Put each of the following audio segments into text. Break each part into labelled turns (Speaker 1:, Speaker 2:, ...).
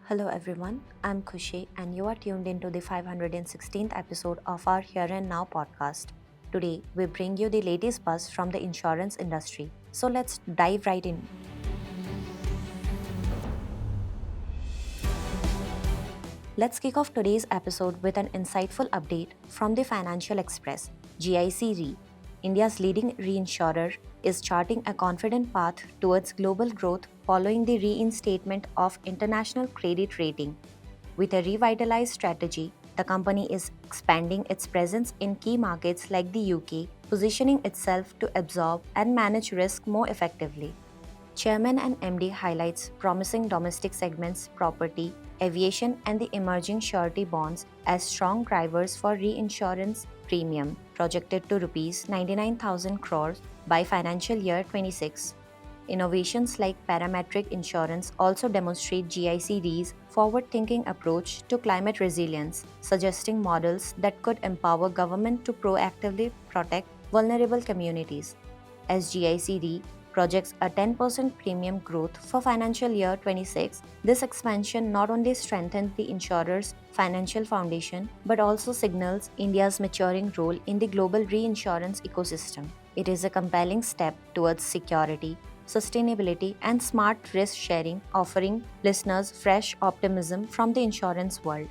Speaker 1: Hello everyone, I'm Khushi and you are tuned into the 516th episode of our Here and Now podcast. Today, we bring you the latest buzz from the insurance industry. So let's dive right in. Let's kick off today's episode with an insightful update from the Financial Express. GIC Re, India's leading reinsurer, is charting a confident path towards global growth following the reinstatement of international credit rating. With a revitalized strategy, the company is expanding its presence in key markets like the UK, positioning itself to absorb and manage risk more effectively. Chairman and MD highlights promising domestic segments, property, aviation, and the emerging surety bonds as strong drivers for reinsurance premium, projected to Rs 99,000 crores by financial year 26. Innovations like parametric insurance also demonstrate GIC Re's forward thinking approach to climate resilience, suggesting models that could empower government to proactively protect vulnerable communities. As GIC Re projects a 10% premium growth for financial year 26, this expansion not only strengthens the insurer's financial foundation but also signals India's maturing role in the global reinsurance ecosystem. It is a compelling step towards security, sustainability, and smart risk sharing, offering listeners fresh optimism from the insurance world.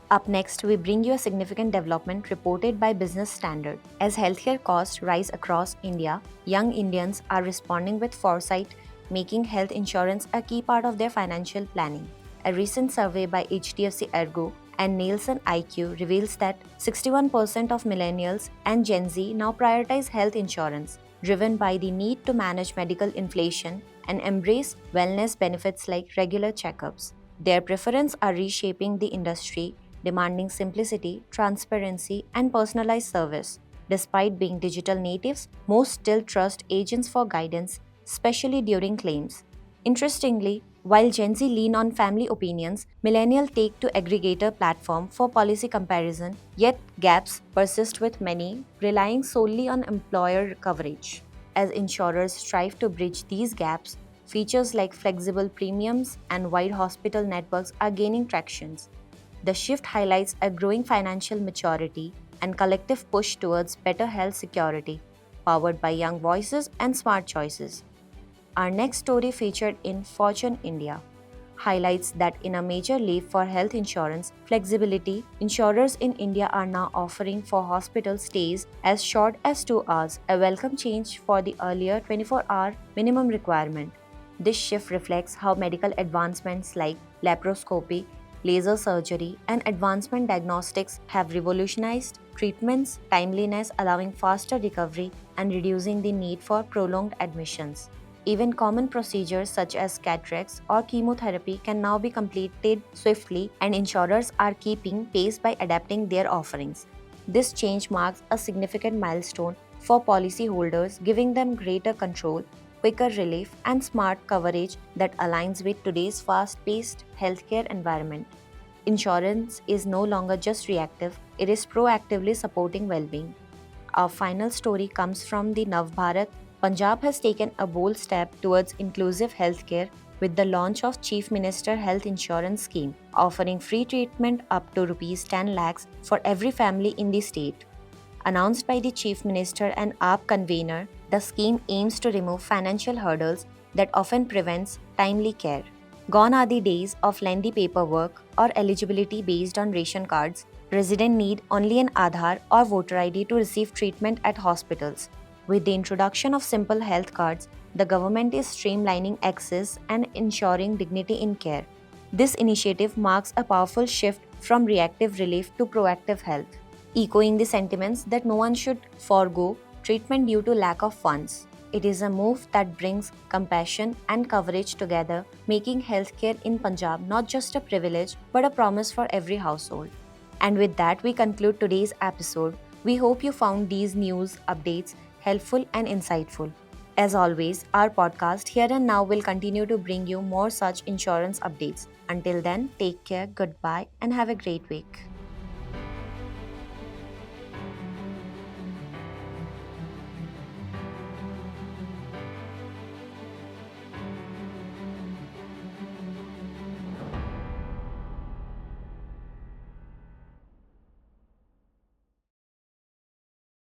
Speaker 1: Up next, we bring you a significant development reported by Business Standard. As healthcare costs rise across India, young Indians are responding with foresight, making health insurance a key part of their financial planning. A recent survey by HDFC Ergo and Nielsen IQ reveals that 61% of millennials and Gen Z now prioritize health insurance, driven by the need to manage medical inflation and embrace wellness benefits like regular checkups. Their preferences are reshaping the industry, demanding simplicity, transparency, and personalized service. Despite being digital natives, most still trust agents for guidance, especially during claims. Interestingly, while Gen Z lean on family opinions, millennials take to aggregator platform for policy comparison, yet gaps persist with many, relying solely on employer coverage. As insurers strive to bridge these gaps, features like flexible premiums and wide hospital networks are gaining traction. The shift highlights a growing financial maturity and collective push towards better health security, powered by young voices and smart choices. Our next story, featured in Fortune India, highlights that in a major leap for health insurance flexibility, insurers in India are now offering for hospital stays as short as 2 hours, a welcome change for the earlier 24-hour minimum requirement. This shift reflects how medical advancements like laparoscopy, laser surgery, and advancement diagnostics have revolutionized treatments, timeliness, allowing faster recovery and reducing the need for prolonged admissions. Even common procedures such as cataracts or chemotherapy can now be completed swiftly, and insurers are keeping pace by adapting their offerings. This change marks a significant milestone for policyholders, giving them greater control, quicker relief, and smart coverage that aligns with today's fast paced healthcare environment. Insurance is no longer just reactive, it is proactively supporting well being. Our final story comes from the Navbharat. Punjab has taken a bold step towards inclusive healthcare with the launch of Chief Minister Health Insurance Scheme, offering free treatment up to Rs 10 lakhs for every family in the state. Announced by the Chief Minister and AAP convener, the scheme aims to remove financial hurdles that often prevents timely care. Gone are the days of lengthy paperwork or eligibility based on ration cards. Residents need only an Aadhaar or voter ID to receive treatment at hospitals. With the introduction of simple health cards, the government is streamlining access and ensuring dignity in care. This initiative marks a powerful shift from reactive relief to proactive health, echoing the sentiments that no one should forego treatment due to lack of funds. It is a move that brings compassion and coverage together, making healthcare in Punjab not just a privilege but a promise for every household. And with that, we conclude today's episode. We hope you found these news updates helpful and insightful. As always, our podcast Here and Now will continue to bring you more such insurance updates. Until then, take care, goodbye, and have a great week.